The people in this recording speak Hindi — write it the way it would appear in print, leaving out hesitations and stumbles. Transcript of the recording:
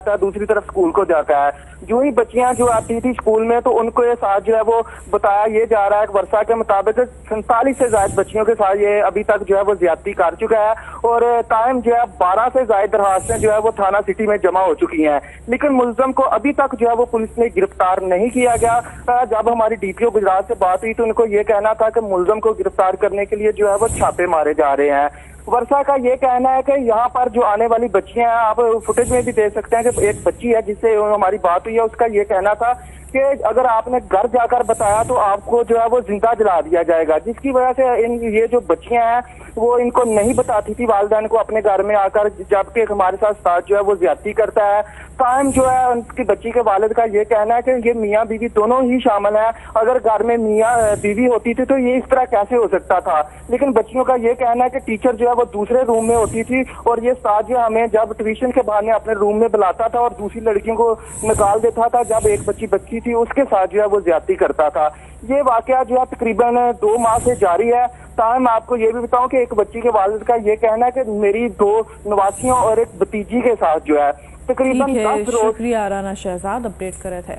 दूसरी तरफ स्कूल को जाता है। जो ही बच्चियां जो आती थी स्कूल में तो उनको ये साथ जो है वो बताया ये जा रहा है कि वर्षा के मुताबिक 47 से ज्यादा बच्चियों के साथ ये अभी तक जो है वो ज्यादती कर चुका है और टाइम जो है 12 से ज्यादा दरखास्तें जो है वो थाना सिटी में जमा हो चुकी हैं, लेकिन मुलजम को अभी तक जो है वो पुलिस ने गिरफ्तार नहीं किया गया। जब हमारी डीपीओ गुजरात से बात हुई तो उनको ये कहना था कि मुलजम को गिरफ्तार करने के लिए जो है वो छापे मारे जा रहे हैं। वर्षा का ये कहना है कि यहाँ पर जो आने वाली बच्चियां हैं, आप फुटेज में भी देख सकते हैं कि एक बच्ची है जिससे हमारी बात हुई है, उसका ये कहना था कि अगर आपने घर जाकर बताया तो आपको जो है वो जिंदा जला दिया जाएगा, जिसकी वजह से ये जो बच्चियां हैं वो इनको नहीं बताती थी वालिदैन को अपने घर में आकर, जबकि हमारे साथ जो है वो ज्यादती करता है। टाइम जो है उनकी बच्ची के वालिद का ये कहना है कि ये मियाँ बीवी दोनों ही शामिल है, अगर घर में मियाँ बीवी होती थी तो ये इस तरह कैसे हो सकता था। लेकिन बच्चियों का ये कहना है कि टीचर जो है वो दूसरे रूम में होती थी और ये साजिया हमें जब ट्यूशन के बहाने अपने रूम में बुलाता था और दूसरी लड़कियों को निकाल देता था, जब एक बच्ची थी उसके साथ जो है वो ज्यादती करता था। ये वाकया जो है तकरीबन 2 माह से जारी है। ताहम आपको ये भी बताऊं कि एक बच्ची के वालिद का ये कहना है कि मेरी 2 नवासियों और एक भतीजी के साथ जो है तकरीबन 10 रोज। शुक्रिया राना शहजाद, अपडेट करे थे।